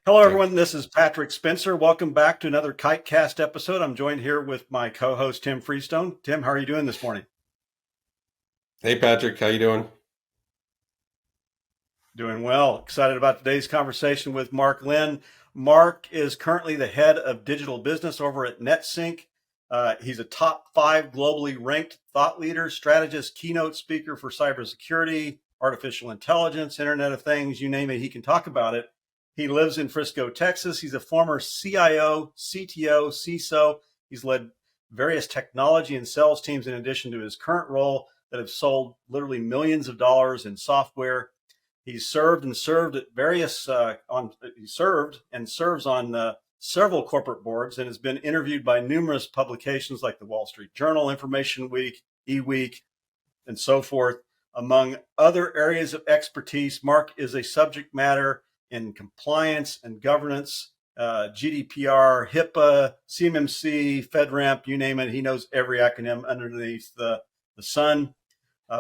Hello, Okay. everyone. This is Patrick Spencer. Welcome back to another Kitecast episode. I'm joined here with my co-host, Tim Freestone. Tim, how are you doing this morning? Hey, Patrick, how you doing? Doing well. Excited about today's conversation with Mark Lynd. Mark is currently the head of digital business over at Netsync. He's a top 5 globally ranked thought leader, strategist, keynote speaker for cybersecurity, artificial intelligence, Internet of Things, you name it, he can talk about it. He lives in Frisco, Texas. He's a former CIO, CTO, CISO. He's led various technology and sales teams in addition to his current role that have sold literally millions of dollars in software. He's served at various he served and serves on several corporate boards and has been interviewed by numerous publications like the Wall Street Journal, InformationWeek, eWeek, and so forth. Among other areas of expertise, Mark is a subject matter in compliance and governance, GDPR, HIPAA, CMMC, FedRAMP, you name it. He knows every acronym underneath the sun.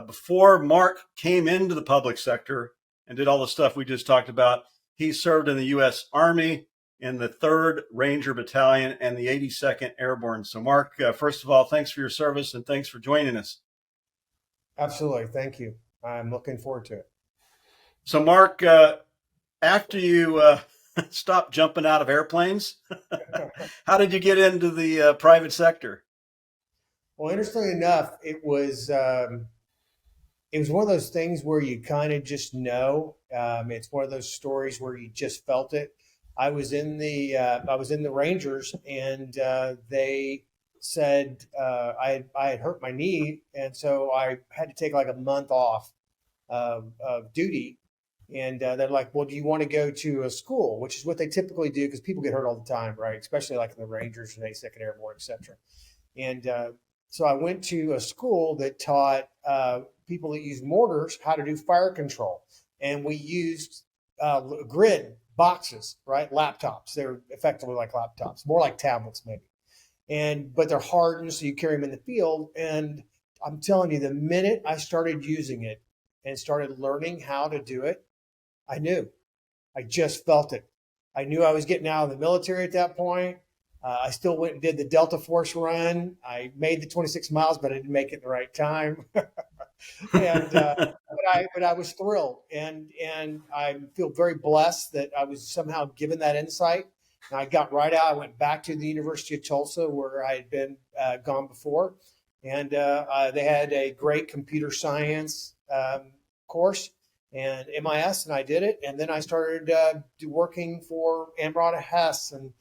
Before Mark came into the public sector and did all the stuff we just talked about, he served in the U.S. Army in the 3rd Ranger Battalion and the 82nd Airborne. So, Mark, first of all, thanks for your service and thanks for joining us. Absolutely. Thank you. I'm looking forward to it. So, Mark, after you stopped jumping out of airplanes, how did you get into the private sector? Well, interestingly enough, it was one of those things where you kind of just know. It's one of those stories where you just felt it. I was in the Rangers, and they said I had hurt my knee, and so I had to take like a month off of duty. And they're like, "Well, do you want to go to a school?" Which is what they typically do because people get hurt all the time, right? Especially like in the Rangers and 82nd Airborne, etc. And so I went to a school that taught people that use mortars how to do fire control. And we used grid boxes, right? Laptops. They're effectively like laptops, more like tablets maybe. But they're hardened, so you carry them in the field. And I'm telling you, the minute I started using it and started learning how to do it, I knew. I just felt it. I knew I was getting out of the military at that point. I still went and did the Delta Force run. I made the 26 miles, but I didn't make it in the right time. But I was thrilled, and I feel very blessed that I was somehow given that insight. And I got right out. I went back to the University of Tulsa where I had been gone before, and they had a great computer science course and MIS, and I did it. And then I started working for Ambrata Hess and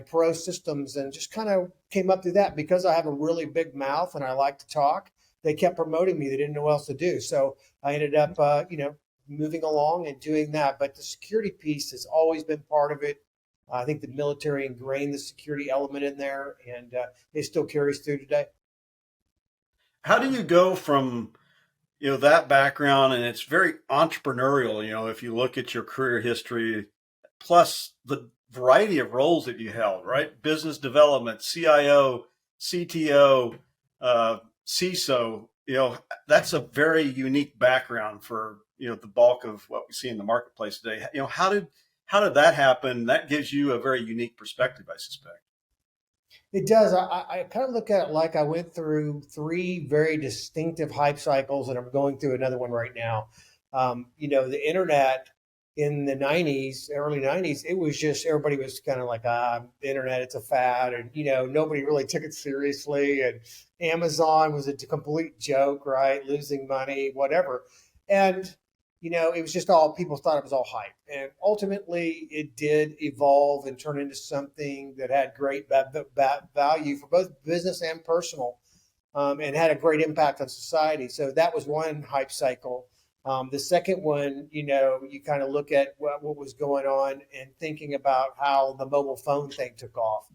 Pro Systems, and just kind of came up through that because I have a really big mouth and I like to talk. They kept promoting me. They didn't know what else to do. So I ended up, moving along and doing that. But the security piece has always been part of it. I think the military ingrained the security element in there, and it still carries through today. How do you go from that background, and it's very entrepreneurial, if you look at your career history, plus the variety of roles that you held, right? Business development, CIO, CTO, CISO, that's a very unique background for, the bulk of what we see in the marketplace today. How did that happen? That gives you a very unique perspective, I suspect. It does. I kind of look at it like I went through 3 very distinctive hype cycles, and I'm going through another one right now. The internet in the 90s, early 90s, it was just everybody was kind of like, the internet, it's a fad. And, nobody really took it seriously. And Amazon was a complete joke, right? Losing money, whatever. And, it was just all people thought it was all hype. And ultimately, it did evolve and turn into something that had great value for both business and personal, and had a great impact on society. So that was one hype cycle. The second one, you kind of look at what was going on and thinking about how the mobile phone thing took off,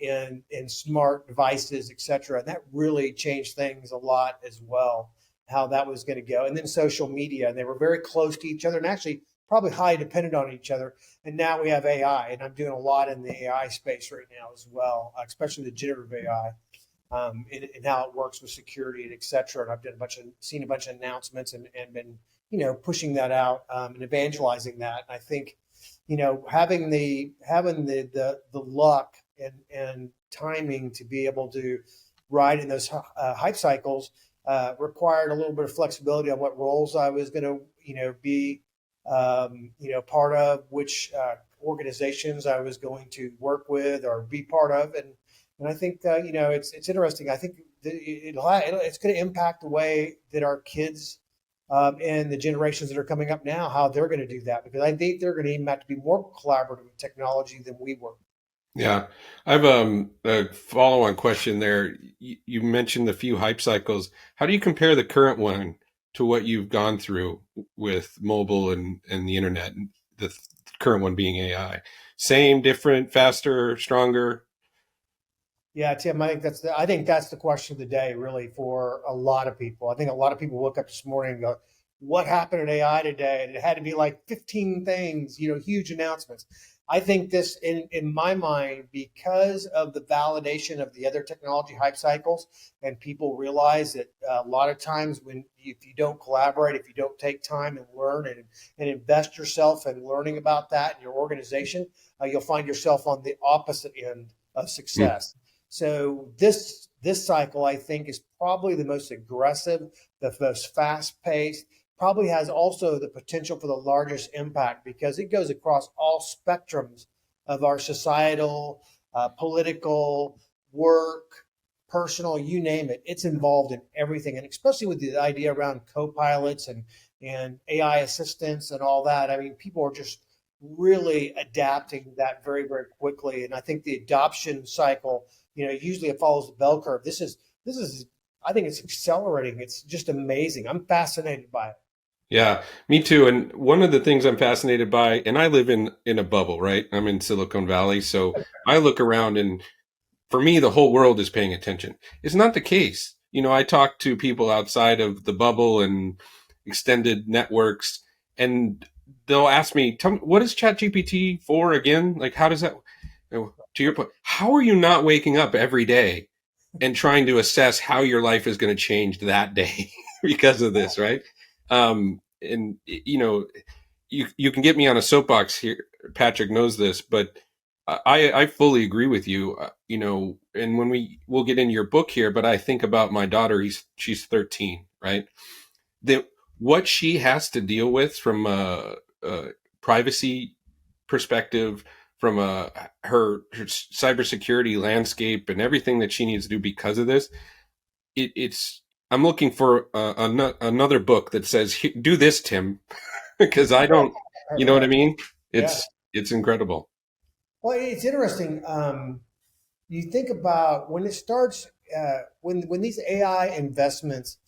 in smart devices, et cetera. And that really changed things a lot as well, how that was going to go. And then social media, and they were very close to each other and actually probably highly dependent on each other. And now we have AI, and I'm doing a lot in the AI space right now as well, especially the generative AI. And how it works with security and et cetera. And I've seen a bunch of announcements and been, pushing that out and evangelizing that. And I think having the luck and timing to be able to ride in those hype cycles required a little bit of flexibility on what roles I was going to be part of, which organizations I was going to work with or be part of, and I think it's interesting. I think it's going to impact the way that our kids and the generations that are coming up now, how they're going to do that, because I think they're going to even have to be more collaborative with technology than we were. Yeah. I have a follow-on question there. You mentioned a few hype cycles. How do you compare the current one to what you've gone through with mobile and the internet, the current one being AI? Same, different, faster, stronger? Yeah, Tim, I think that's the question of the day, really, for a lot of people. I think a lot of people woke up this morning and go, "What happened in AI today?" And it had to be like 15 things, huge announcements. I think this, in my mind, because of the validation of the other technology hype cycles, and people realize that a lot of times if you don't collaborate, if you don't take time and learn and invest yourself in learning about that in your organization, you'll find yourself on the opposite end of success. So this cycle, I think, is probably the most aggressive, the most fast-paced, probably has also the potential for the largest impact because it goes across all spectrums of our societal, political, work, personal, you name it. It's involved in everything, and especially with the idea around co-pilots and AI assistants and all that. I mean, people are just really adapting that very, very quickly, and I think the adoption cycle, usually it follows the bell curve. This is, I think it's accelerating. It's just amazing. I'm fascinated by it. Yeah, me too. And one of the things I'm fascinated by, and I live in a bubble, right? I'm in Silicon Valley. So I look around and for me, the whole world is paying attention. It's not the case. I talk to people outside of the bubble and extended networks, and they'll ask me, "Tell me, what is ChatGPT for again? Like, how does that?" To your point, how are you not waking up every day and trying to assess how your life is going to change that day because of this, right? And you can get me on a soapbox here. Patrick knows this, but I fully agree with you. And when we'll get into your book here, but I think about my daughter. She's 13, right? What she has to deal with from a privacy perspective, from her cybersecurity landscape, and everything that she needs to do because of this. I'm looking for another book that says, "Do this, Tim," because I don't. You know what I mean? It's incredible. Well, it's interesting. You think about when it starts, when these AI investments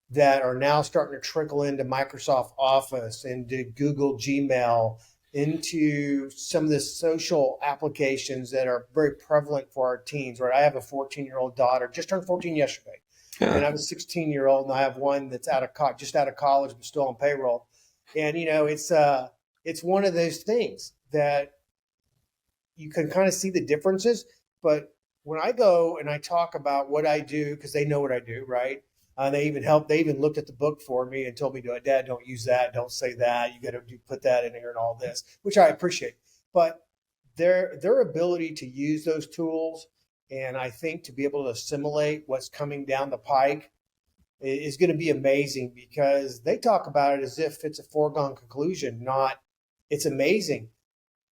that are now starting to trickle into Microsoft Office, into Google Gmail, into some of the social applications that are very prevalent for our teens, right? I have a 14-year-old daughter, just turned 14 yesterday. Yeah. And I have a 16-year-old, and I have one that's just out of college, but still on payroll. And, it's one of those things that you can kind of see the differences. But when I go and I talk about what I do, because they know what I do, right? They even looked at the book for me and told me, "Dad, don't use that. Don't say that. You got to put that in here and all this," which I appreciate. But their ability to use those tools, and I think to be able to assimilate what's coming down the pike is going to be amazing, because they talk about it as if it's a foregone conclusion, not it's amazing.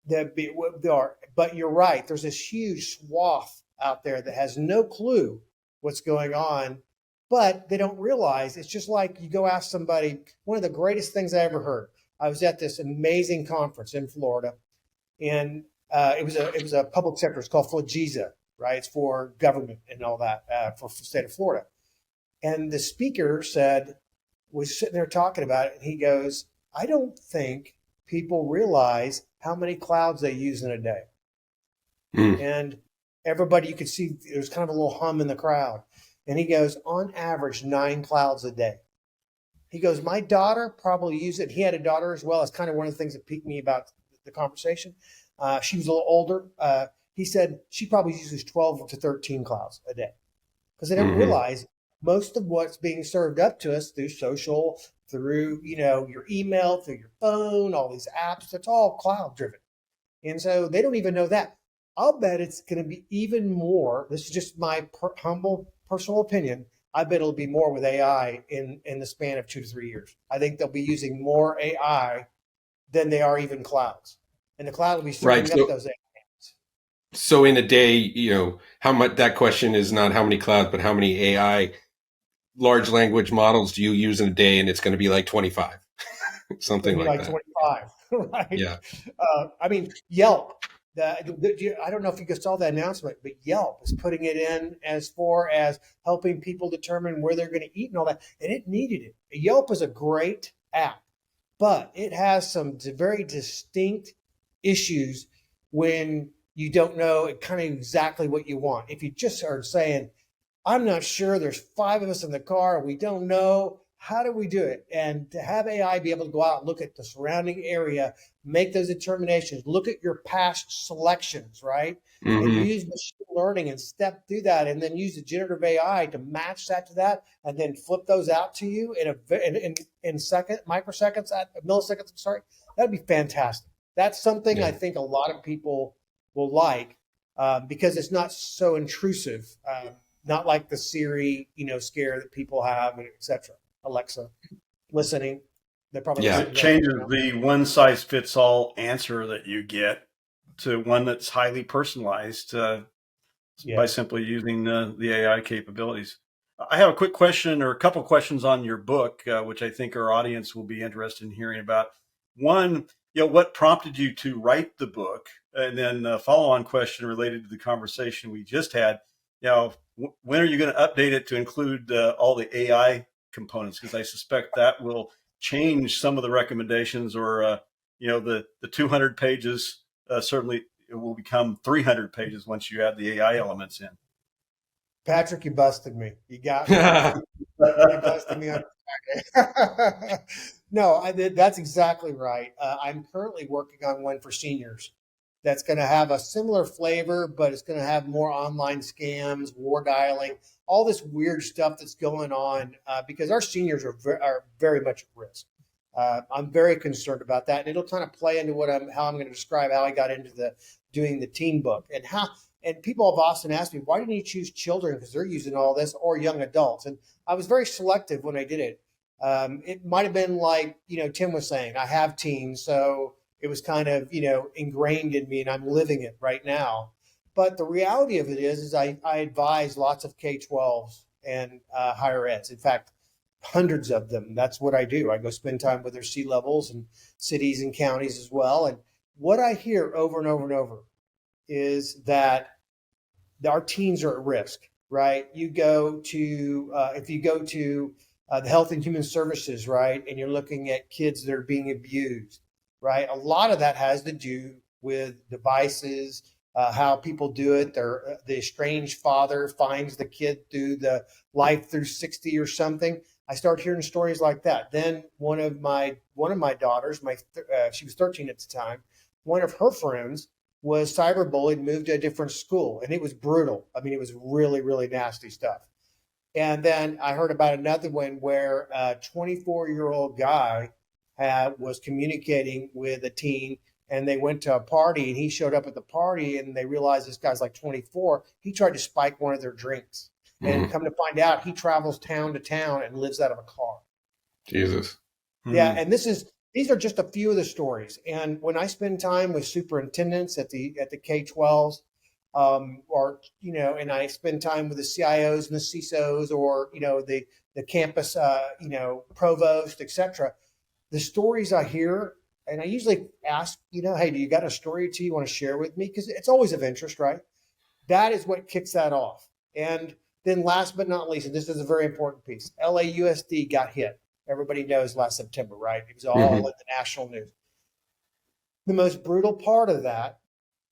But you're right. There's this huge swath out there that has no clue what's going on, but they don't realize. It's just like you go ask somebody. One of the greatest things I ever heard. I was at this amazing conference in Florida, and it was a public sector. It's called FLAGISA, right? It's for government and all that for the state of Florida. And the speaker was sitting there talking about it, and he goes, "I don't think people realize how many clouds they use in a day." And everybody, you could see there was kind of a little hum in the crowd. And he goes, "On average, 9 clouds a day." He goes, "My daughter probably uses it." He had a daughter as well. It's kind of one of the things that piqued me about the conversation. She was a little older. He said she probably uses 12 to 13 clouds a day, because they don't realize most of what's being served up to us through social through, your email, through your phone, all these apps. It's all cloud driven. And so they don't even know that. I'll bet it's going to be even more. This is just my humble personal opinion. I bet it'll be more with AI in the span of 2 to 3 years. I think they'll be using more AI than they are even clouds. And the cloud will be serving up those AI. So in a day, how much, that question is not how many clouds, but how many AI large language models do you use in a day? And it's going to be like 25, something like that. 25, right? Yeah. Yelp. I don't know if you guys saw that announcement, but Yelp is putting it in as far as helping people determine where they're going to eat and all that. And it needed it. Yelp is a great app, but it has some very distinct issues when you don't know kind of exactly what you want. If you just are saying, I'm not sure, there's 5 of us in the car, we don't know, how do we do it? And to have AI be able to go out and look at the surrounding area, make those determinations, look at your past selections, right? Mm-hmm. And use machine learning and step through that, and then use the generative AI to match that to that, and then flip those out to you in milliseconds, that'd be fantastic. That's something I think a lot of people will like because it's not so intrusive, not like the Siri, scare that people have, and et cetera. Alexa listening. They probably it changes the one size fits all answer that you get to one that's highly personalized by simply using the AI capabilities. I have a quick question or a couple questions on your book, which I think our audience will be interested in hearing about. One, what prompted you to write the book? And then a follow-on question related to the conversation we just had. When are you going to update it to include all the AI components? Because I suspect that will change some of the recommendations, or the 200 pages certainly it will become 300 pages once you add the AI elements in. Patrick, you busted me. You got me. You busted me on. No, that's exactly right. I'm currently working on one for seniors that's going to have a similar flavor, but it's going to have more online scams, war dialing, all this weird stuff that's going on because our seniors are very much at risk. I'm very concerned about that, and it'll kind of play into how I'm going to describe how I got into doing the teen book and how. And people have often asked me, why didn't you choose children? Because they're using all this, or young adults. And I was very selective when I did it. It might have been like, Tim was saying, I have teens, so it was kind of, ingrained in me, and I'm living it right now. But the reality of it is I advise lots of K-12s and higher eds. In fact, hundreds of them. That's what I do. I go spend time with their C-levels and cities and counties as well. And what I hear over and over and over is that our teens are at risk, right? You go to, if you go to the Health and Human Services, right, and you're looking at kids that are being abused, right? A lot of that has to do with devices, how people do it. The estranged father finds the kid through the life through 60 or something. I start hearing stories like that. Then one of my daughters, she was 13 at the time, one of her friends was cyberbullied, moved to a different school, and it was brutal. It was really, really nasty stuff. And then I heard about another one where a 24-year-old guy was communicating with a teen, and they went to a party, and he showed up at the party, and they realized this guy's like 24. He tried to spike one of their drinks. Mm-hmm. And come to find out, he travels town to town and lives out of a car. Jesus. Mm-hmm. Yeah, and these are just a few of the stories. And when I spend time with superintendents at the K-12s, and I spend time with the CIOs and the CISOs, or the campus, provost, etc., the stories I hear, and I usually ask, hey, do you got a story or two you want to share with me? Because it's always of interest, right? That is what kicks that off. And then last but not least, and this is a very important piece, LAUSD got hit. Everybody knows last September, right? It was all in the national news. The most brutal part of that,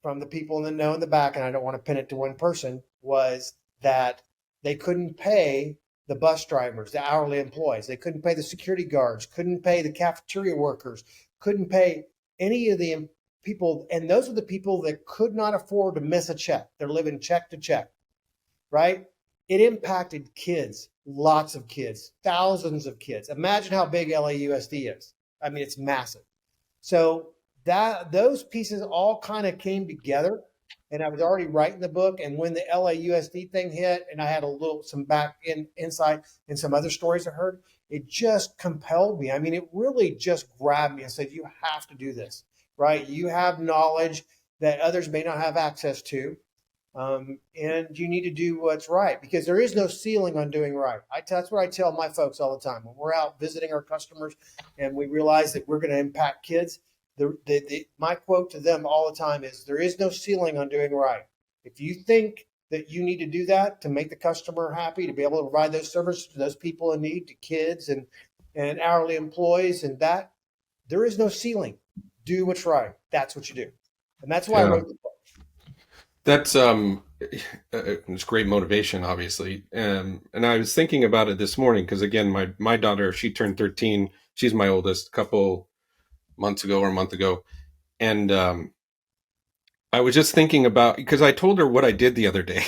from the people in the know in the back, and I don't want to pin it to one person, was that they couldn't pay the bus drivers, the hourly employees. They couldn't pay the security guards, couldn't pay the cafeteria workers, couldn't pay any of the people. And those are the people that could not afford to miss a check. They're living check to check, right? It impacted kids lots of kids, thousands of kids. Imagine how big LAUSD is. I mean, it's massive. So that those pieces all kind of came together, and I was already writing the book. And when the LAUSD thing hit, and I had some back insight and some other stories I heard, it just compelled me. I mean, it really just grabbed me and said, "You have to do this, right? You have knowledge that others may not have access to." And you need to do what's right, because there is no ceiling on doing right. That's what I tell my folks all the time. When we're out visiting our customers and we realize that we're going to impact kids, my quote to them all the time is, there is no ceiling on doing right. If you think that you need to do that to make the customer happy, to be able to provide those services to those people in need, to kids and hourly employees, and that, there is no ceiling. Do what's right. That's what you do. And that's why I wrote the book. That's it's great motivation, obviously. And I was thinking about it this morning because, again, my daughter, she turned 13. She's my oldest, a couple months ago or a month ago. And I was just thinking about, because I told her what I did the other day.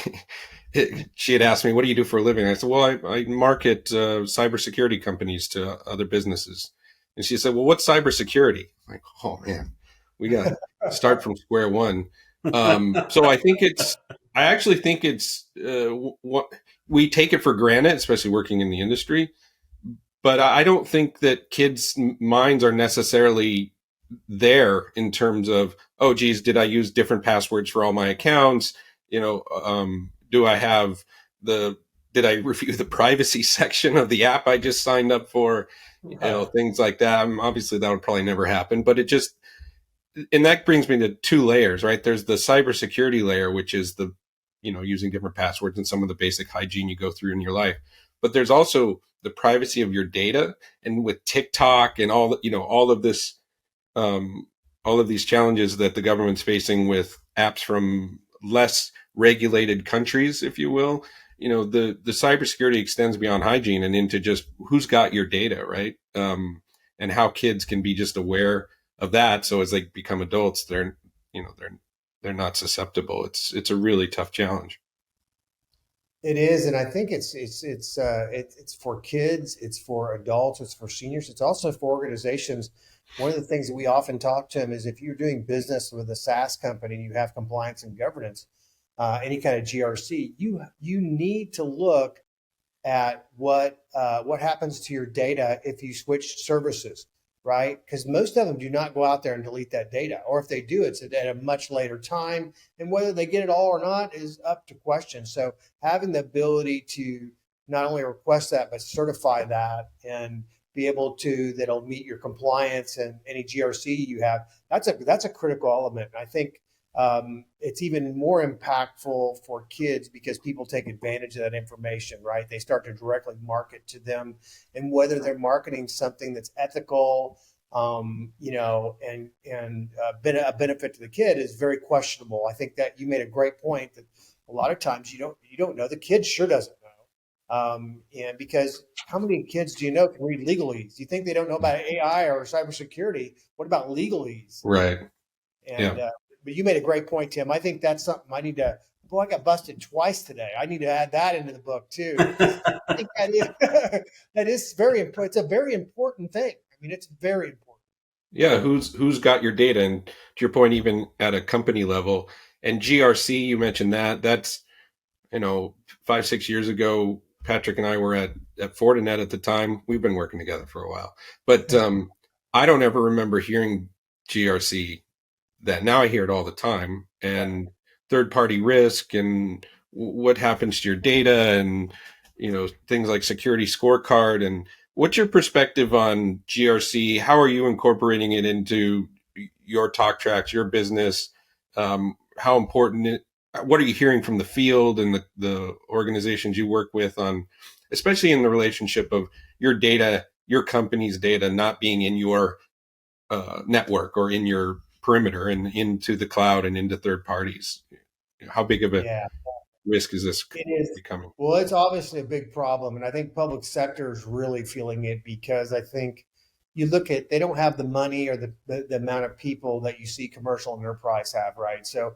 She had asked me, "What do you do for a living?" I said, "Well, I market cybersecurity companies to other businesses." And she said, "Well, what's cybersecurity?" I'm like, oh man, we got to start from square one. So I actually think it's what we take it for granted, especially working in the industry. But I don't think that kids' minds are necessarily there in terms of, oh, geez, did I use different passwords for all my accounts? Do I have did I review the privacy section of the app I just signed up for? Things like that. Obviously, that would probably never happen, but and that brings me to two layers, right? There's the cybersecurity layer, which is using different passwords and some of the basic hygiene you go through in your life. But there's also the privacy of your data, and with TikTok and all of this, all of these challenges that the government's facing with apps from less regulated countries, if you will, the cybersecurity extends beyond hygiene and into just who's got your data, right? And how kids can be just aware of that, so as they become adults, they're not susceptible. It's a really tough challenge. It is, and I think it's for kids, it's for adults, it's for seniors, it's also for organizations. One of the things that we often talk to them is, if you're doing business with a SaaS company and you have compliance and governance, any kind of GRC, you need to look at what happens to your data if you switch services, right? Because most of them do not go out there and delete that data, or if they do, it's at a much later time, and whether they get it all or not is up to question. So having the ability to not only request that, but certify that and be able to, that'll meet your compliance and any GRC you have, that's a critical element. And I think it's even more impactful for kids because people take advantage of that information, right? They start to directly market to them, and whether they're marketing something that's ethical, and been a benefit to the kid is very questionable. I think that you made a great point that a lot of times you don't know. The kid sure doesn't know. And because how many kids do you know can read legalese? Do you think they don't know about AI or cybersecurity? What about legalese? Right. And but you made a great point, Tim. I think that's something I need to. Boy, I got busted twice today. I need to add that into the book too. I think that is very important. It's a very important thing. I mean, it's very important. Yeah, who's got your data, and to your point, even at a company level, and GRC, you mentioned that's 5-6 years ago. Patrick and I were at Fortinet at the time. We've been working together for a while, but I don't ever remember hearing GRC. That now I hear it all the time, and third-party risk and what happens to your data, and things like security scorecard. And what's your perspective on GRC? How are you incorporating it into your talk tracks, your business? How important what are you hearing from the field and the organizations you work with on, especially in the relationship of your data, your company's data not being in your network or in your perimeter and into the cloud and into third parties? How big of a risk is this becoming? Well, it's obviously a big problem, and I think public sector is really feeling it, because I think you look at, they don't have the money or the amount of people that you see commercial and enterprise have, right? So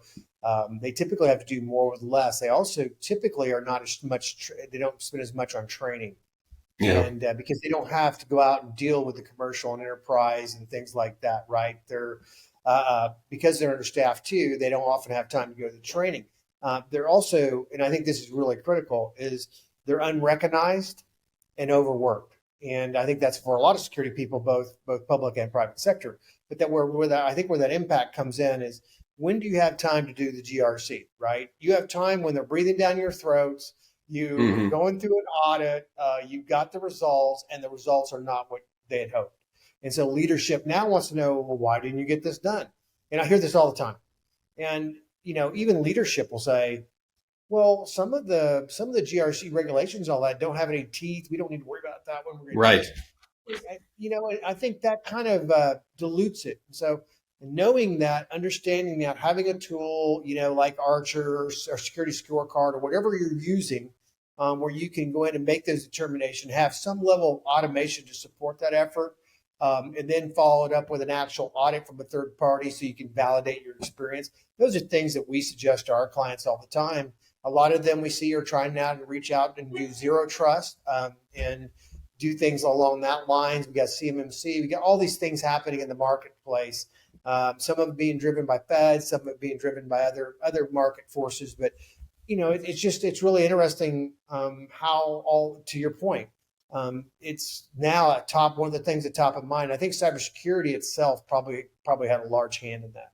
they typically have to do more with less. They also typically are not as much, they don't spend as much on training. Yeah. And because they don't have to go out and deal with the commercial and enterprise and things like that, right? They're because they're understaffed too, they don't often have time to go to the training. They're also, and I think this is really critical, is they're unrecognized and overworked. And I think that's for a lot of security people, both public and private sector. But that I think where that impact comes in is, when do you have time to do the GRC, right? You have time when they're breathing down your throats, you're going through an audit, you've got the results, and the results are not what they had hoped. And so leadership now wants to know, well, why didn't you get this done? And I hear this all the time. And even leadership will say, well, some of the GRC regulations, all that, don't have any teeth. We don't need to worry about that when we're going to do it. I think that kind of dilutes it. So knowing that, understanding that, having a tool, like Archer or Security Scorecard or whatever you're using, where you can go in and make those determinations, have some level of automation to support that effort, and then follow it up with an actual audit from a third party so you can validate your experience. Those are things that we suggest to our clients all the time. A lot of them we see are trying now to reach out and do zero trust and do things along that lines. We got CMMC, we got all these things happening in the marketplace. Some of them being driven by feds, some of it being driven by other market forces. But it's really interesting how, all to your point, it's now one of the things at top of mind. I think cybersecurity itself probably had a large hand in that.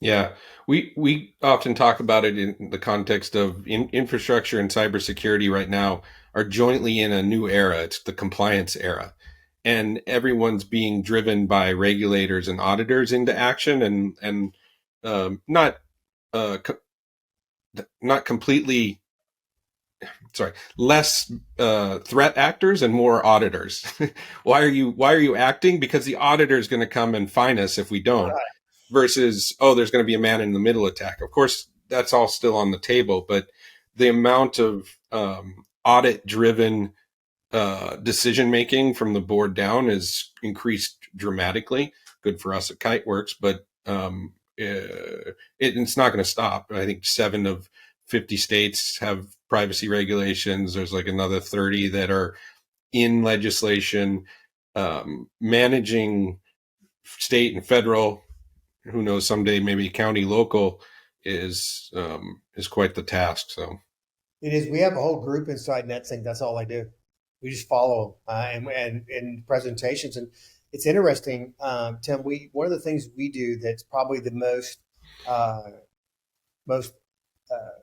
Yeah, we often talk about it in the context of infrastructure and cybersecurity right now are jointly in a new era. It's the compliance era, and everyone's being driven by regulators and auditors into action, and not completely. Sorry, less threat actors and more auditors. Why are you acting? Because the auditor is going to come and fine us if we don't. Right. Versus, there's going to be a man in the middle attack. Of course, that's all still on the table, but the amount of audit-driven decision making from the board down has increased dramatically. Good for us at Kiteworks, but it's not going to stop. I think 7 of 50 states have privacy regulations. There's like another 30 that are in legislation, managing state and federal. Who knows, someday maybe county, local is quite the task. So it is. We have a whole group inside Netsync. That's all I do. We just follow and presentations. And it's interesting, Tim. One of the things we do that's probably the most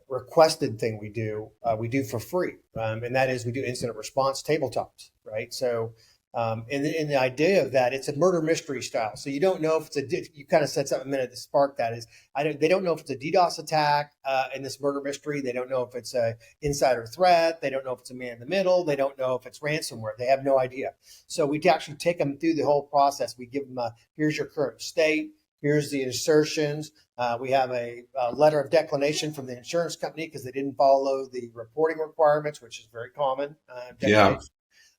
requested thing we do for free, and that is we do incident response tabletops, right? So. And the idea of that, it's a murder mystery style. So you don't know if you kind of said something a minute to spark that is, they don't know if it's a DDoS attack in this murder mystery. They don't know if it's a insider threat. They don't know if it's a man in the middle. They don't know if it's ransomware. They have no idea. So we actually take them through the whole process. We give them here's your current state. Here's the assertions. We have a letter of declination from the insurance company because they didn't follow the reporting requirements, which is very common. Yeah.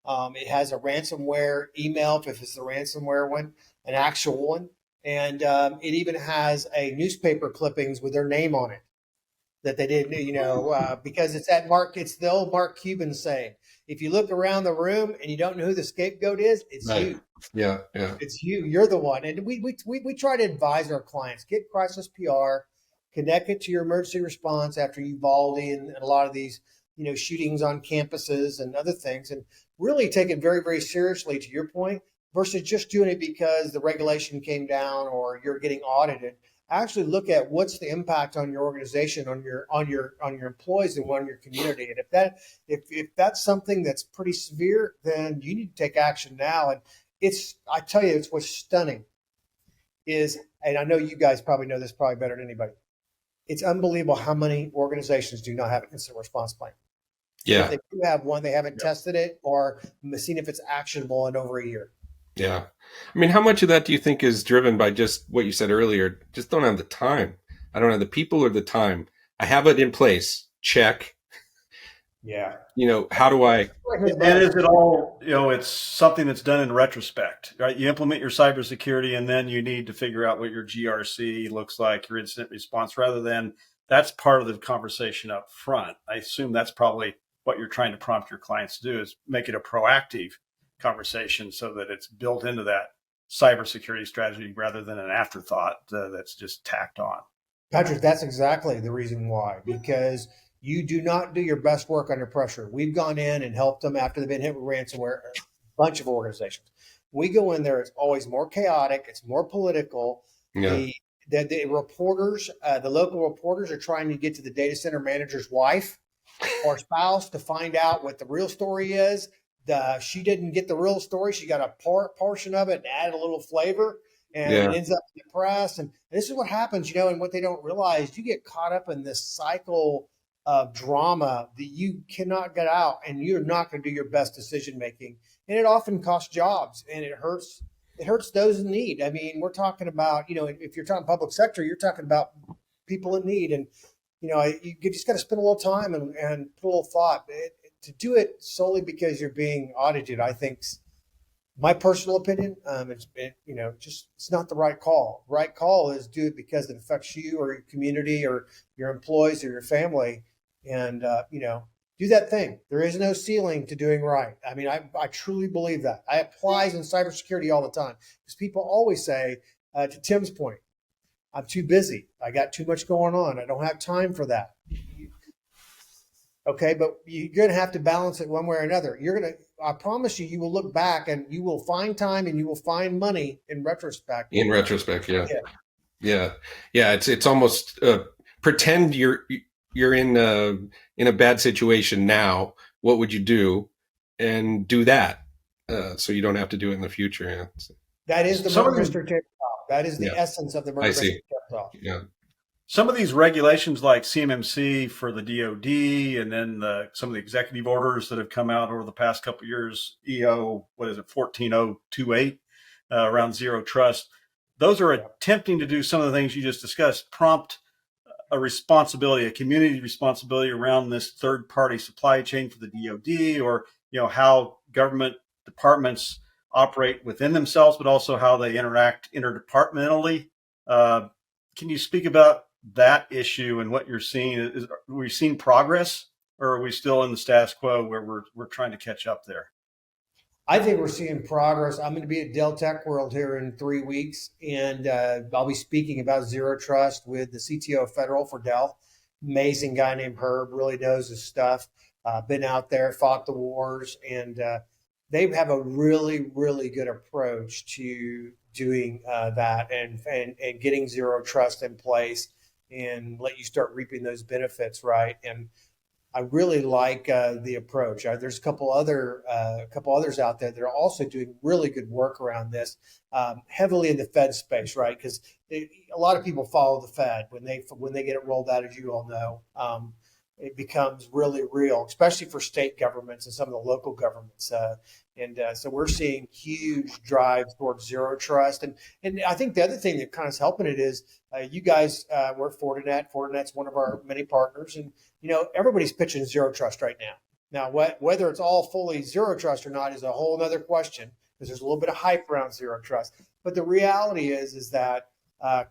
It has a ransomware email, if it's the ransomware one, an actual one. And it even has a newspaper clippings with their name on it that they didn't, because it's the old Mark Cuban saying, if you look around the room and you don't know who the scapegoat is, it's right. You. Yeah. It's you. You're the one. And we try to advise our clients, get crisis PR, connect it to your emergency response after Uvalde and a lot of these, shootings on campuses and other things, and really take it very, very seriously, to your point, versus just doing it because the regulation came down or you're getting audited. Actually look at what's the impact on your organization, on your employees, and on your community. And if that's something that's pretty severe, then you need to take action now. And I tell you, it's what's stunning is, and I know you guys probably know this probably better than anybody, it's unbelievable how many organizations do not have an incident response plan. Yeah. If they do have one, they haven't tested it or seen if it's actionable in over a year. Yeah. I mean, how much of that do you think is driven by just what you said earlier? Just don't have the time. I don't have the people or the time. I have it in place. Check. Yeah. How do I And is it all, it's something that's done in retrospect, right? You implement your cybersecurity and then you need to figure out what your GRC looks like, your incident response, rather than that's part of the conversation up front. I assume that's probably what you're trying to prompt your clients to do, is make it a proactive conversation so that it's built into that cybersecurity strategy rather than an afterthought that's just tacked on. Patrick, that's exactly the reason why, because you do not do your best work under pressure. We've gone in and helped them after they've been hit with ransomware, a bunch of organizations. We go in there, it's always more chaotic, it's more political. Yeah. The reporters, the local reporters are trying to get to the data center manager's wife or spouse to find out what the real story is. She didn't get the real story. She got a portion of it and added a little flavor, and it ends up in the press. And this is what happens, and what they don't realize, you get caught up in this cycle of drama that you cannot get out, and you're not going to do your best decision making. And it often costs jobs, and it hurts those in need. I mean, we're talking about, if you're talking public sector, you're talking about people in need. And, you just got to spend a little time and put a little thought. To do it solely because you're being audited, I think, my personal opinion, it's not the right call. Right call is do it because it affects you or your community or your employees or your family, and do that thing. There is no ceiling to doing right. I mean, I truly believe that. I applies in cybersecurity all the time, because people always say, to Tim's point, I'm too busy. I got too much going on. I don't have time for that. Okay, but you're going to have to balance it one way or another. I promise you, you will look back and you will find time and you will find money in retrospect. In retrospect, yeah. It's almost pretend you're in a bad situation now. What would you do? And do that, so you don't have to do it in the future. Yeah. That is the murder mystery tabletop. That is the essence of the murder mystery tabletop. Yeah. Some of these regulations, like CMMC for the DoD, and then some of the executive orders that have come out over the past couple of years, EO, 14028, around zero trust. Those are attempting to do some of the things you just discussed, prompt a responsibility, a community responsibility around this third-party supply chain for the DoD, or how government departments operate within themselves, but also how they interact interdepartmentally. Can you speak about that issue and what you're seeing? Are we seeing progress, or are we still in the status quo where we're trying to catch up there? I think we're seeing progress. I'm going to be at Dell Tech World here in 3 weeks, and I'll be speaking about zero trust with the CTO of Federal for Dell. Amazing guy named Herb, really knows his stuff. Been out there, fought the wars, and they have a really, really good approach to doing that and getting zero trust in place and let you start reaping those benefits, right? And I really like the approach. There's a couple others out there that are also doing really good work around this, heavily in the Fed space, right? Because a lot of people follow the Fed when they get it rolled out, as you all know. It becomes really real, especially for state governments and some of the local governments. So we're seeing huge drives towards zero trust. And I think the other thing that kind of is helping it is you guys work Fortinet. Fortinet's one of our many partners. And, everybody's pitching zero trust right now. Now, whether it's all fully zero trust or not is a whole other question, because there's a little bit of hype around zero trust. But the reality is that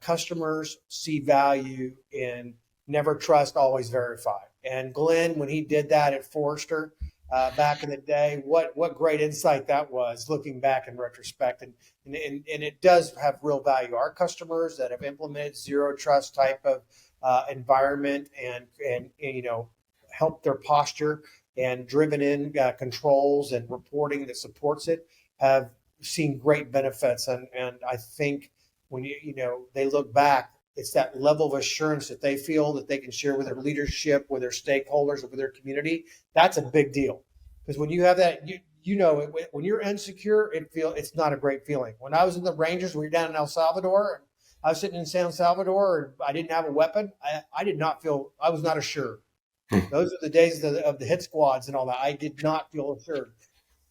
customers see value in never trust, always verify. And Glenn, when he did that at Forrester back in the day, what great insight that was, looking back in retrospect. And it does have real value. Our customers that have implemented zero trust type of environment and helped their posture and driven in controls and reporting that supports it have seen great benefits. And I think when they look back, it's that level of assurance that they feel that they can share with their leadership, with their stakeholders, with their community. That's a big deal, because when you have that, when you're insecure, it's not a great feeling. When I was in the Rangers, we were down in El Salvador, and I was sitting in San Salvador, and I didn't have a weapon. I did not feel, I was not assured. Those are the days of the hit squads and all that. I did not feel assured.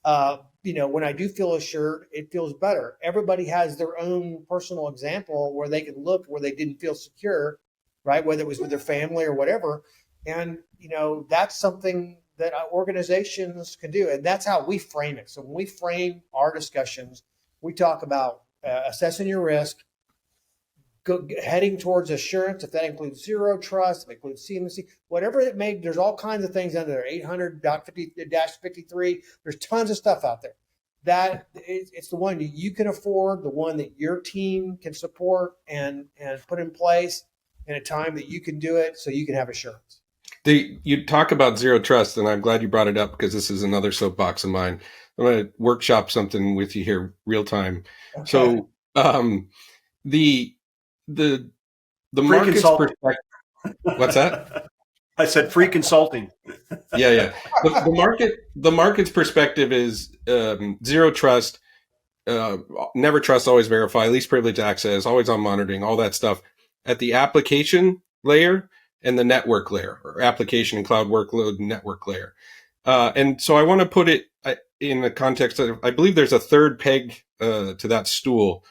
When I do feel assured, it feels better. Everybody has their own personal example where they can look where they didn't feel secure, right? Whether it was with their family or whatever. And, that's something that organizations can do. And that's how we frame it. So when we frame our discussions, we talk about assessing your risk, heading towards assurance, if that includes zero trust, if it includes CMC, whatever it may, there's all kinds of things under there, 800.50-53. There's tons of stuff out there. That it's the one you can afford, the one that your team can support and put in place in a time that you can do it, so you can have assurance. You talk about zero trust, and I'm glad you brought it up because this is another soapbox of mine. I'm going to workshop something with you here real time. Okay. So the market's perspective. What's that? I said free consulting. Yeah. The market's perspective is zero trust, never trust, always verify, least privilege access, always on monitoring, all that stuff at the application layer and the network layer, or application and cloud workload network layer. And so I want to put it in the context of, I believe there's a third peg to that stool.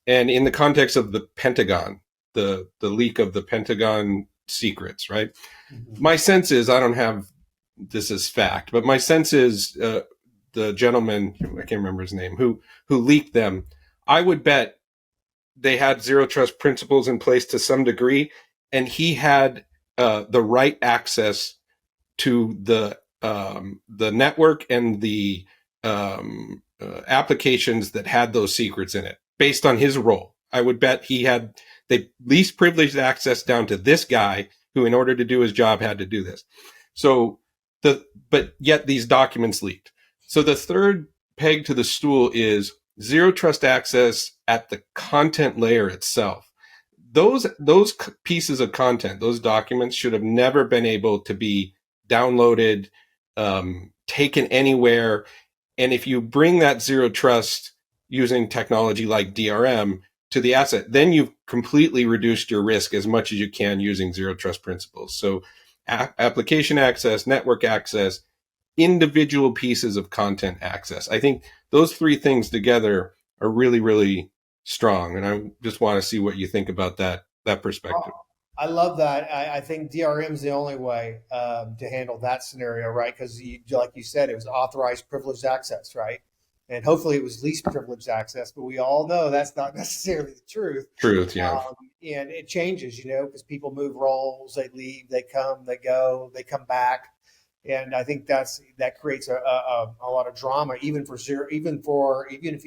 And in the context of the Pentagon, the leak of the Pentagon secrets, right? Mm-hmm. My sense is, I don't have this as fact, but my sense is the gentleman, I can't remember his name, who leaked them, I would bet they had zero trust principles in place to some degree, and he had the right access to the network and the applications that had those secrets in it, based on his role. I would bet he had the least privileged access down to this guy who, in order to do his job, had to do this. So but yet these documents leaked. So the third peg to the stool is zero trust access at the content layer itself. Those pieces of content, those documents, should have never been able to be downloaded, taken anywhere. And if you bring that zero trust using technology like DRM to the asset, then you've completely reduced your risk as much as you can using zero trust principles. So application access, network access, individual pieces of content access. I think those three things together are really, really strong. And I just want to see what you think about that perspective. I love that. I think DRM is the only way to handle that scenario, right? Because like you said, it was authorized privileged access, right? And hopefully it was least privileged access, but we all know that's not necessarily the truth. Yeah. And it changes, because people move roles, they leave, they come, they go, they come back. And I think that creates a lot of drama, even if you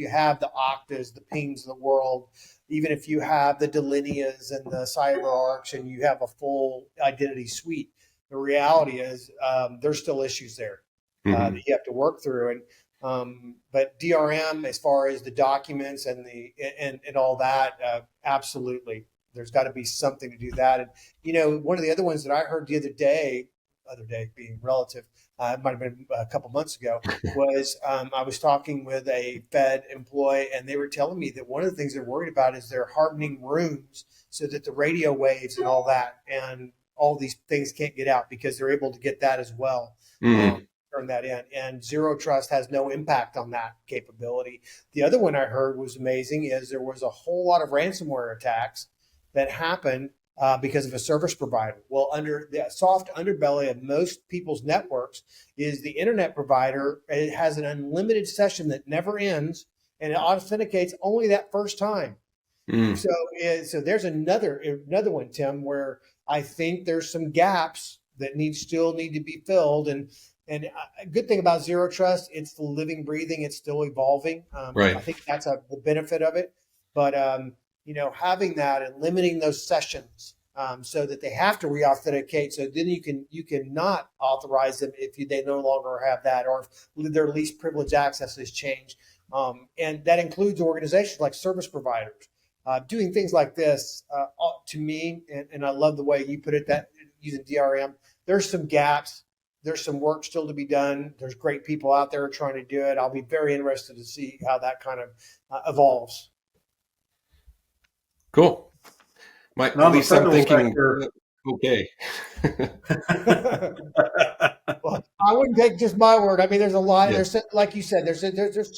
have the Oktas, the pings of the world, even if you have the Delinias and the CyberArks and you have a full identity suite. The reality is there's still issues there that you have to work through. And but DRM, as far as the documents and all that, absolutely, there's got to be something to do that. And one of the other ones that I heard the other day being relative, it might have been a couple months ago, was I was talking with a Fed employee, and they were telling me that one of the things they're worried about is they're hardening rooms so that the radio waves and all that and all these things can't get out, because they're able to get that as well. Turn that in, and zero trust has no impact on that capability. The other one I heard was amazing is there was a whole lot of ransomware attacks that happened because of a service provider. Well, under the soft underbelly of most people's networks is the internet provider. It has an unlimited session that never ends, and it authenticates only that first time. So there's another one, Tim, where I think there's some gaps that still need to be filled. And a good thing about zero trust, it's the living, breathing, it's still evolving. Right. I think that's the benefit of it. But having that and limiting those sessions so that they have to re-authenticate, so then you can not authorize them if they no longer have that, or if their least privileged access has changed. And that includes organizations like service providers doing things like this. To me, and I love the way you put it, that using DRM, there's some gaps. There's some work still to be done. There's great people out there trying to do it. I'll be very interested to see how that kind of evolves. Cool. At least I'm thinking, okay. Well, I wouldn't take just my word. I mean, there's a lot. Yeah. There's, like you said, there's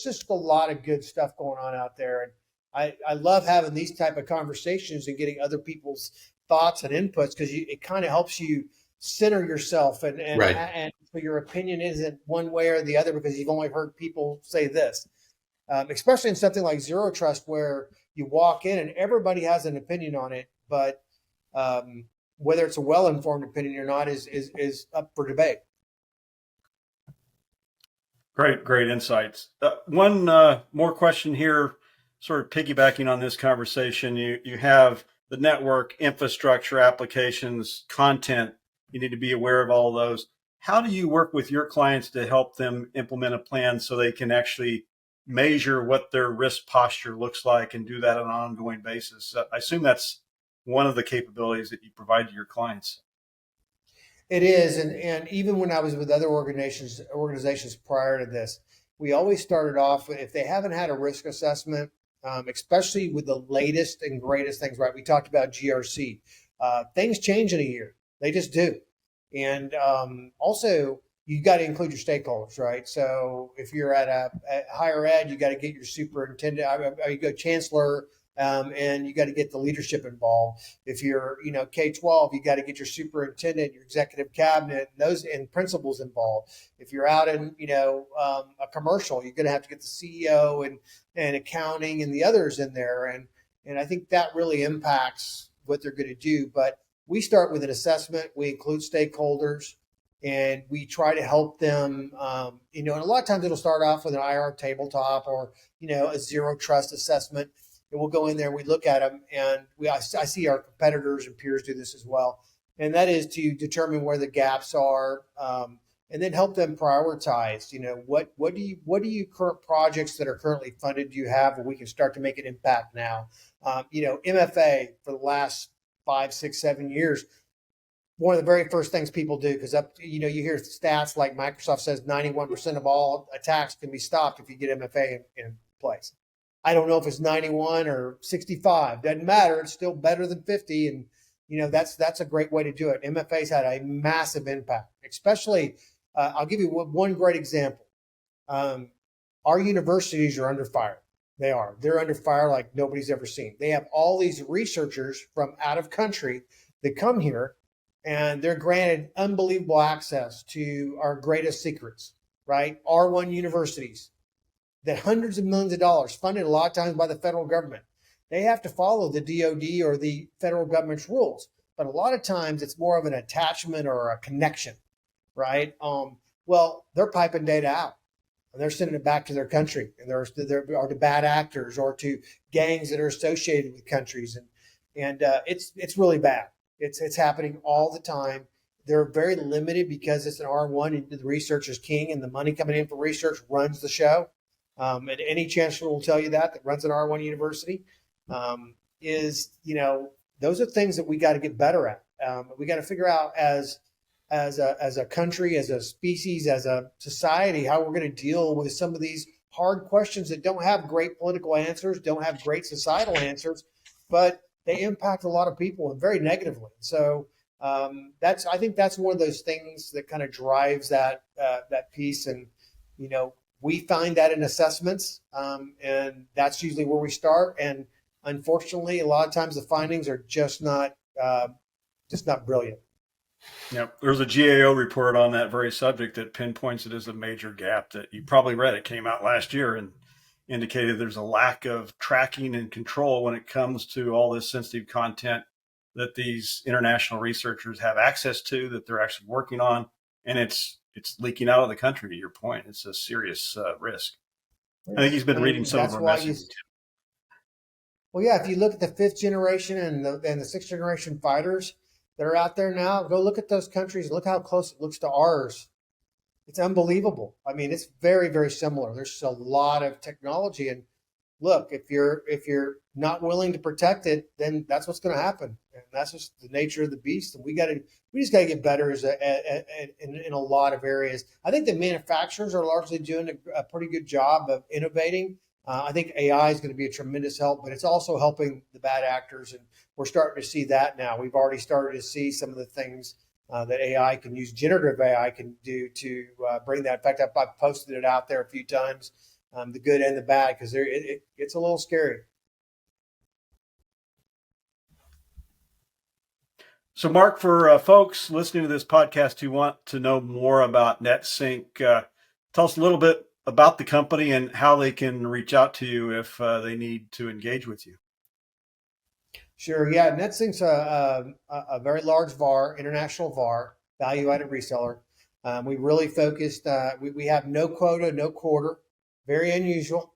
just a lot of good stuff going on out there. And I love having these type of conversations and getting other people's thoughts and inputs, because it kind of helps you center yourself and but your opinion isn't one way or the other because you've only heard people say this. Especially in something like zero trust, where you walk in and everybody has an opinion on it, but whether it's a well-informed opinion or not is up for debate. Great insights. One more question here, sort of piggybacking on this conversation. You have the network, infrastructure, applications, content. You need to be aware of all of those. How do you work with your clients to help them implement a plan so they can actually measure what their risk posture looks like and do that on an ongoing basis? I assume that's one of the capabilities that you provide to your clients. It is, and even when I was with other organizations prior to this, we always started off with, if they haven't had a risk assessment, especially with the latest and greatest things, right? We talked about GRC. Things change in a year; they just do. And also, you got to include your stakeholders, right? So if you're at higher ed, you got to get your superintendent, you go chancellor. And you got to get the leadership involved. If you're, K-12, you got to get your superintendent, your executive cabinet, and principals involved. If you're out in, a commercial, you're going to have to get the CEO and accounting and the others in there. And I think that really impacts what they're going to do. But we start with an assessment. We include stakeholders, and we try to help them. And a lot of times it'll start off with an IR tabletop or, a zero trust assessment. And we'll go in there, we look at them, and I see our competitors and peers do this as well. And that is to determine where the gaps are, and then help them prioritize. What do you current projects that are currently funded do you have where we can start to make an impact now? MFA for the last 5, 6, 7 years, one of the very first things people do, because you hear stats like Microsoft says 91% of all attacks can be stopped if you get MFA in place. I don't know if it's 91 or 65. Doesn't matter. It's still better than 50. And, that's a great way to do it. MFA's had a massive impact, especially, I'll give you one great example. Our universities are under fire. They're under fire like nobody's ever seen. They have all these researchers from out of country that come here, and they're granted unbelievable access to our greatest secrets, right? R1 universities. That hundreds of millions of dollars funded a lot of times by the federal government. They have to follow the DOD or the federal government's rules. But a lot of times it's more of an attachment or a connection, right? Well, they're piping data out and they're sending it back to their country, and or to bad actors or to gangs that are associated with countries. And it's really bad. It's happening all the time. They're very limited because it's an R1 and the research is king, and the money coming in for research runs the show. And any chancellor will tell you that runs an R1 university, those are things that we got to get better at. We got to figure out as a country, as a species, as a society, how we're going to deal with some of these hard questions that don't have great political answers, don't have great societal answers, but they impact a lot of people and very negatively. So I think that's one of those things that kind of drives that piece. And, we find that in assessments, and that's usually where we start. And unfortunately, a lot of times the findings are just not brilliant. Yep. There's a GAO report on that very subject that pinpoints it as a major gap that you probably read. It came out last year and indicated there's a lack of tracking and control when it comes to all this sensitive content that these international researchers have access to, that they're actually working on. And it's leaking out of the country, to your point. It's a serious risk. I think he's been reading some of our messages. Well, yeah, if you look at the 5th generation and the 6th generation fighters that are out there now, go look at those countries. Look how close it looks to ours. It's unbelievable. I mean, it's very, very similar. There's a lot of technology. And look, if you're not willing to protect it, then that's what's going to happen. And that's just the nature of the beast. And we just got to get better in a lot of areas. I think the manufacturers are largely doing a pretty good job of innovating. I think AI is going to be a tremendous help, but it's also helping the bad actors. And we're starting to see that now. We've already started to see some of the things that AI can use, generative AI can do to bring that. In fact, I've posted it out there a few times, the good and the bad, because it's a little scary. So, Mark, for folks listening to this podcast who want to know more about Netsync, tell us a little bit about the company and how they can reach out to you if they need to engage with you. Sure. Yeah. Netsync's a very large VAR, international VAR, value-added reseller. We really focused, we have no quota, no quarter, very unusual,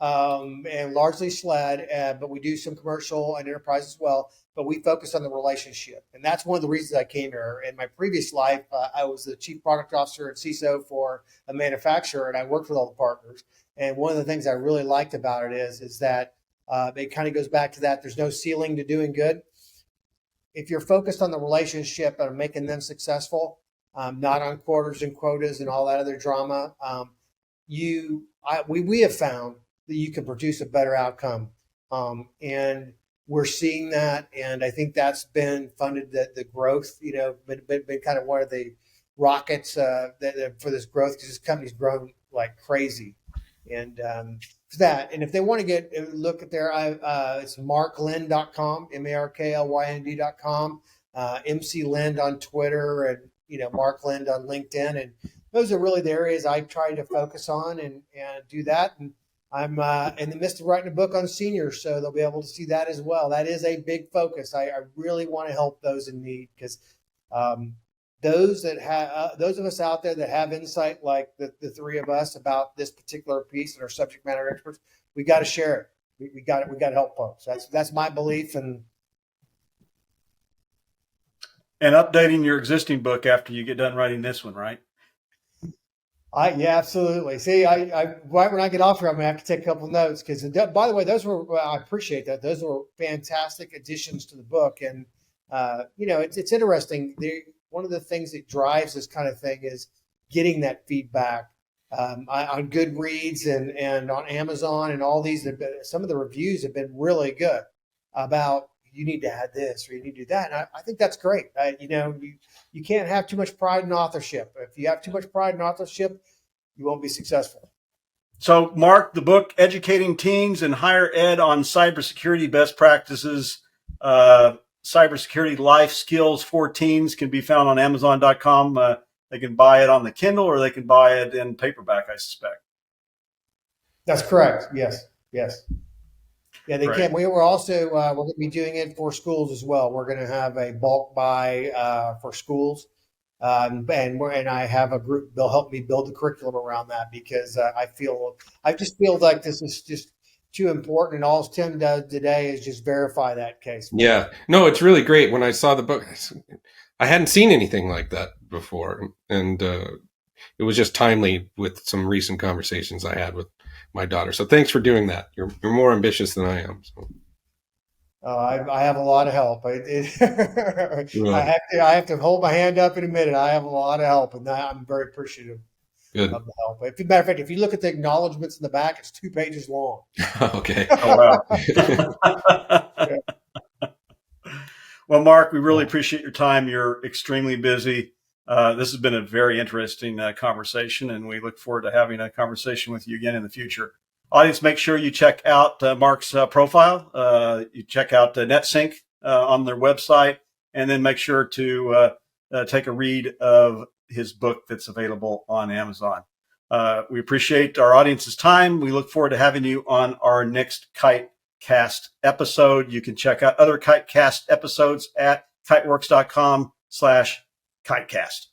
and largely SLED, but we do some commercial and enterprise as well. But we focus on the relationship. And that's one of the reasons I came here. In my previous life, I was the chief product officer and CISO for a manufacturer, and I worked with all the partners. And one of the things I really liked about it is that it kind of goes back to that. There's no ceiling to doing good. If you're focused on the relationship and making them successful, not on quarters and quotas and all that other drama, we have found that you can produce a better outcome. And we're seeing that. And I think that's been funded the growth, been kind of one of the rockets for this growth, because this company's grown like crazy. And that, and if they want to look at their, it's marklynd.com, marklynd.com, MC Lynd on Twitter, and Mark Lynd on LinkedIn, and those are really the areas I try to focus on and do that. And I'm in the midst of writing a book on seniors, so they'll be able to see that as well. That is a big focus. I really want to help those in need, because those of us out there that have insight like the three of us about this particular piece and are subject matter experts, we got to share it. We got to help folks. That's my belief. And updating your existing book after you get done writing this one, right? Yeah, absolutely. See, right when I get off here, I'm gonna have to take a couple of notes, because, by the way, I appreciate that. Those were fantastic additions to the book, and it's interesting. One of the things that drives this kind of thing is getting that feedback on Goodreads and on Amazon, and all these. Some of the reviews have been really good about, you need to add this or you need to do that. And I think that's great. You can't have too much pride in authorship. If you have too much pride in authorship, you won't be successful. So, Mark, the book, Educating Teens in Higher Ed on Cybersecurity Best Practices, Cybersecurity Life Skills for Teens, can be found on Amazon.com. They can buy it on the Kindle, or they can buy it in paperback, I suspect. That's correct. Yes. Yeah, they Right. can. We were also we're going to be doing it for schools as well. We're going to have a bulk buy for schools, and I have a group. They'll help me build the curriculum around that, because I just feel like this is just too important, and all Tim does today is just verify that case. Yeah, no, it's really great. When I saw the book, I hadn't seen anything like that before, and it was just timely with some recent conversations I had with my daughter. So thanks for doing that. You're more ambitious than I am. So. I have a lot of help. Really? I have to hold my hand up and admit it. I have a lot of help, and I'm very appreciative of the help. As a matter of fact, if you look at the acknowledgments in the back, it's 2 pages long. Okay. Oh, wow. Well, Mark, we really appreciate your time. You're extremely busy. This has been a very interesting conversation, and we look forward to having a conversation with you again in the future. Audience, make sure you check out Mark's profile. You check out Netsync on their website, and then make sure to take a read of his book that's available on Amazon. We appreciate our audience's time. We look forward to having you on our next Kitecast episode. You can check out other Kitecast episodes at kiteworks.com/Kitecast.